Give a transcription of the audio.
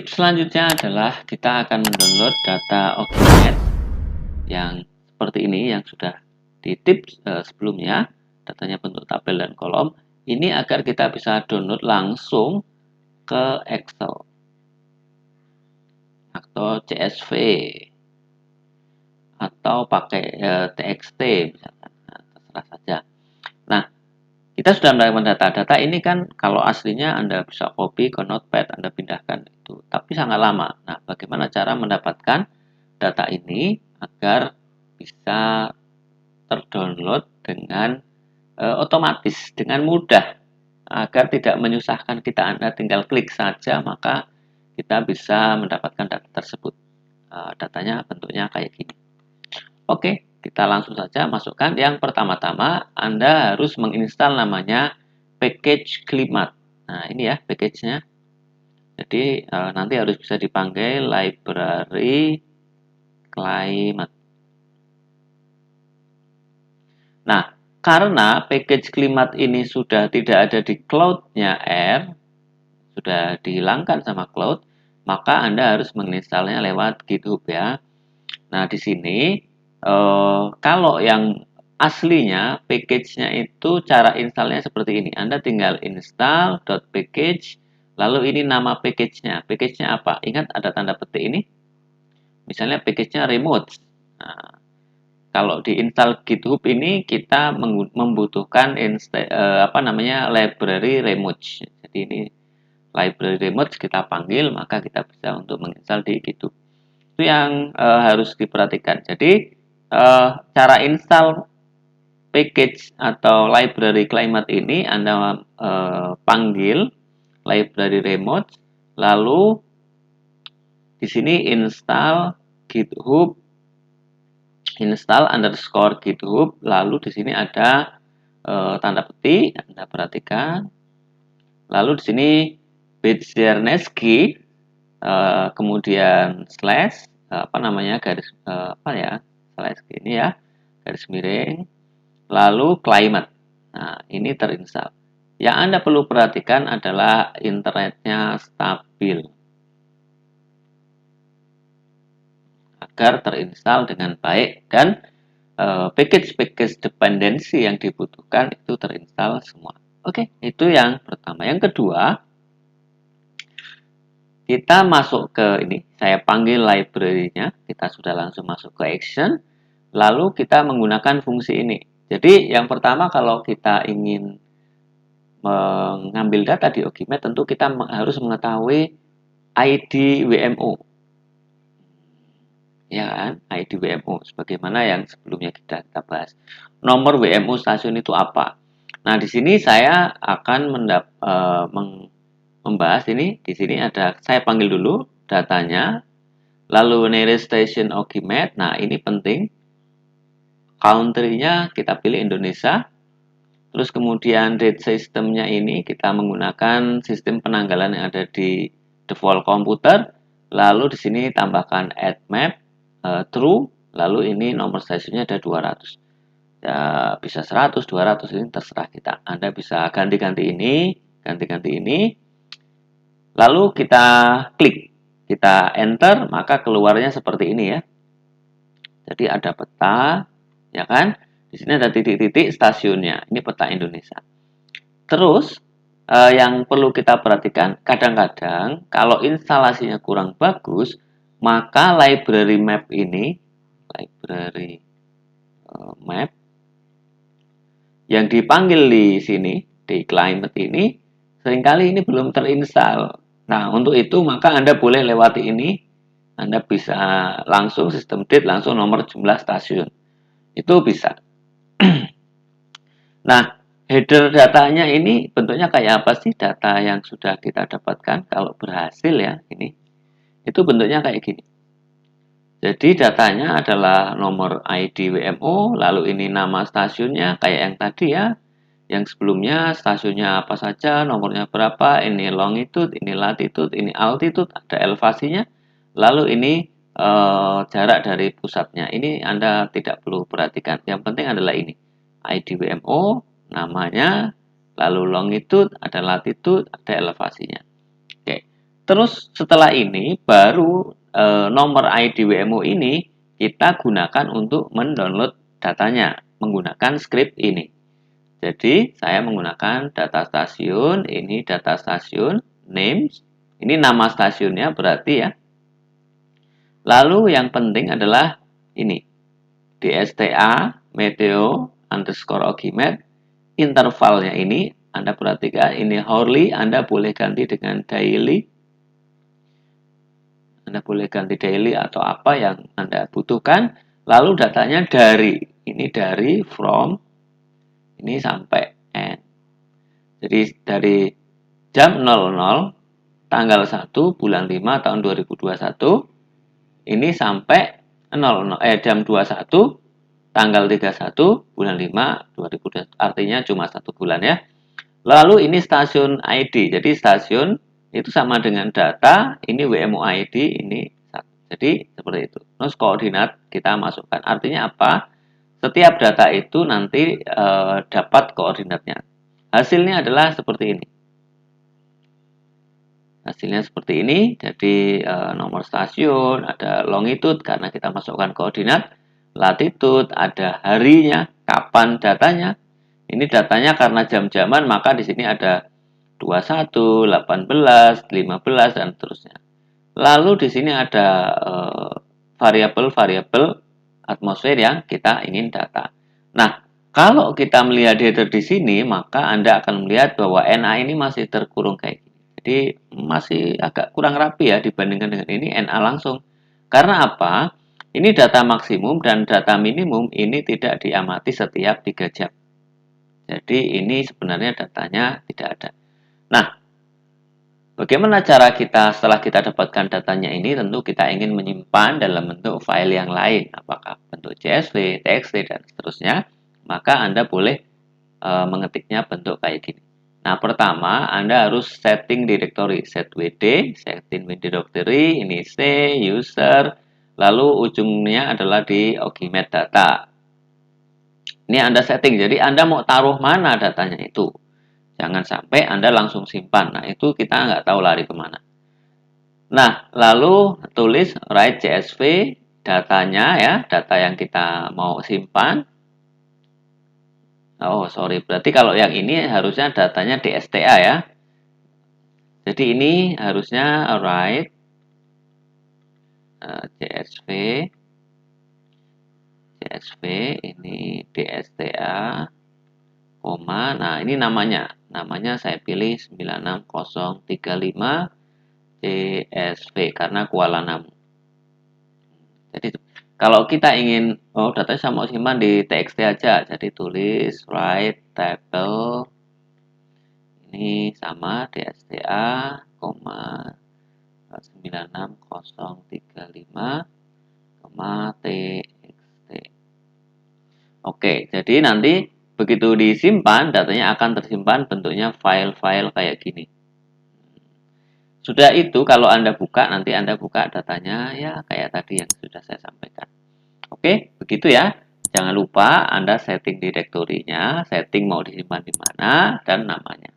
Tips selanjutnya adalah kita akan mendownload data Ogimet yang seperti ini, yang sudah di tips sebelumnya, datanya bentuk tabel dan kolom. Ini agar kita bisa download langsung ke Excel atau CSV atau pakai TXT misalkan, nah, terserah saja. Nah, kita sudah mendapatkan data-data ini kan, kalau aslinya Anda bisa copy ke Notepad, Anda pindahkan itu, tapi sangat lama. Nah, bagaimana cara mendapatkan data ini agar bisa terdownload dengan otomatis, dengan mudah, agar tidak menyusahkan kita. Anda tinggal klik saja, maka kita bisa mendapatkan data tersebut. Datanya bentuknya kayak gini. Oke, kita langsung saja masukkan. Yang pertama-tama, Anda harus menginstal namanya package Climate. Nah, ini ya package-nya. Jadi, nanti harus bisa dipanggil library Climate. Nah, karena package Climate ini sudah tidak ada di cloud-nya R, sudah dihilangkan sama cloud, maka Anda harus menginstalnya lewat GitHub ya. Nah, di sini kalau yang aslinya package-nya itu cara installnya seperti ini. Anda tinggal install.package, lalu ini nama package-nya. Package-nya apa? Ingat ada tanda petik ini? Misalnya package-nya remote. Nah, kalau di install GitHub ini kita membutuhkan library remote. Jadi ini library remote kita panggil, maka kita bisa untuk menginstal di GitHub. Itu yang harus diperhatikan. Jadi cara install package atau library Climate ini Anda panggil library remote, lalu di sini install GitHub, install underscore GitHub, lalu di sini ada tanda petik, Anda perhatikan, lalu di sini Bedzernetsky, kemudian slash garis slash ini ya, garis miring, lalu climate. Nah, ini terinstall. Yang Anda perlu perhatikan adalah internetnya stabil agar terinstall dengan baik dan package-package dependensi yang dibutuhkan itu terinstall semua. Oke, itu yang pertama. Yang kedua, kita masuk ke ini, saya panggil library-nya, kita sudah langsung masuk ke action, lalu kita menggunakan fungsi ini. Jadi yang pertama, kalau kita ingin mengambil data di Ogimet, tentu kita harus mengetahui ID WMO. Ya kan? ID WMO, sebagaimana yang sebelumnya kita bahas. Nomor WMO stasiun itu apa? Nah, di sini saya akan membahas ini. Di sini ada, saya panggil dulu datanya, lalu nearest station Ogimet. Nah, ini penting. Country-nya kita pilih Indonesia. Terus kemudian date systemnya ini kita menggunakan sistem penanggalan yang ada di default komputer. Lalu di sini tambahkan add map true. Lalu ini nomor stasiunnya ada 200. Ya, bisa 100, 200, ini terserah kita. Anda bisa ganti-ganti ini, ganti-ganti ini. Lalu kita klik, kita enter, maka keluarnya seperti ini ya. Jadi ada peta, ya kan? Di sini ada titik-titik stasiunnya. Ini peta Indonesia. Terus yang perlu kita perhatikan, kadang-kadang kalau instalasinya kurang bagus, maka library map ini, library map yang dipanggil di sini, di climate ini, seringkali ini belum terinstall. Nah, untuk itu maka Anda boleh lewati ini. Anda bisa langsung sistem date, langsung nomor jumlah stasiun. Itu bisa. Nah, header datanya ini bentuknya kayak apa sih? Data yang sudah kita dapatkan kalau berhasil ya, ini. Itu bentuknya kayak gini. Jadi datanya adalah nomor ID WMO, lalu ini nama stasiunnya kayak yang tadi ya. Yang sebelumnya stasiunnya apa saja, nomornya berapa, ini longitude, ini latitude, ini altitude, ada elevasinya. Lalu ini jarak dari pusatnya. Ini Anda tidak perlu perhatikan. Yang penting adalah ini. ID WMO, namanya, lalu longitude, ada latitude, ada elevasinya. Oke. terus setelah ini baru nomor ID WMO ini kita gunakan untuk mendownload datanya menggunakan script ini. Jadi saya menggunakan data stasiun, ini data stasiun, names, ini nama stasiunnya berarti ya. Lalu yang penting adalah ini, DSTA, meteo, underscore ogimet, intervalnya ini, Anda perhatikan, ini hourly, Anda boleh ganti dengan daily. Anda boleh ganti daily atau apa yang Anda butuhkan. Lalu datanya dari, ini dari, from, ini sampai end. Jadi dari jam 00, tanggal 1, bulan 5, tahun 2021, ini sampai jam 21, tanggal 31, bulan 5, 2021, artinya cuma 1 bulan ya. Lalu ini stasiun ID, jadi stasiun itu sama dengan data, ini WMO ID, ini jadi seperti itu. Terus koordinat kita masukkan, artinya apa? Setiap data itu nanti dapat koordinatnya. Hasilnya adalah seperti ini. Hasilnya seperti ini, jadi nomor stasiun, ada longitude karena kita masukkan koordinat, latitude, ada harinya, kapan datanya. Ini datanya karena jam-jaman, maka di sini ada 21, 18, 15, dan seterusnya. Lalu di sini ada variabel-variabel atmosfer yang kita ingin data. Nah, kalau kita melihat header di sini, maka Anda akan melihat bahwa NA ini masih terkurung kayak gini. Jadi masih agak kurang rapi ya dibandingkan dengan ini NA langsung. Karena apa? Ini data maksimum dan data minimum ini tidak diamati setiap 3 jam. Jadi ini sebenarnya datanya tidak ada. Nah, bagaimana cara kita setelah kita dapatkan datanya ini? Tentu kita ingin menyimpan dalam bentuk file yang lain, apakah bentuk CSV, TXT, dan seterusnya. Maka Anda boleh mengetiknya bentuk kayak gini. Nah, pertama Anda harus setting directory, set WD, setting directory, ini C, user, lalu ujungnya adalah di Ogimet data. Ini Anda setting, jadi Anda mau taruh mana datanya itu. Jangan sampai Anda langsung simpan. Nah, itu kita nggak tahu lari kemana. Nah, lalu tulis write CSV datanya ya, data yang kita mau simpan. Oh, sorry. Berarti kalau yang ini harusnya datanya DSTA ya. Jadi ini harusnya write CSV ini DSTA, koma. Nah, ini namanya. Namanya saya pilih 96035 CSV karena Kuala Namu. Jadi kalau kita ingin datanya saya mau simpan di TXT aja, jadi tulis write table ini sama DSTA, 96035, TXT. Oke, jadi nanti begitu disimpan, datanya akan tersimpan bentuknya file-file kayak gini. Sudah itu, kalau Anda buka, nanti Anda buka datanya ya kayak tadi yang sudah saya sampaikan. Oke, begitu ya. Jangan lupa Anda setting direktorinya, setting mau disimpan di mana, dan namanya.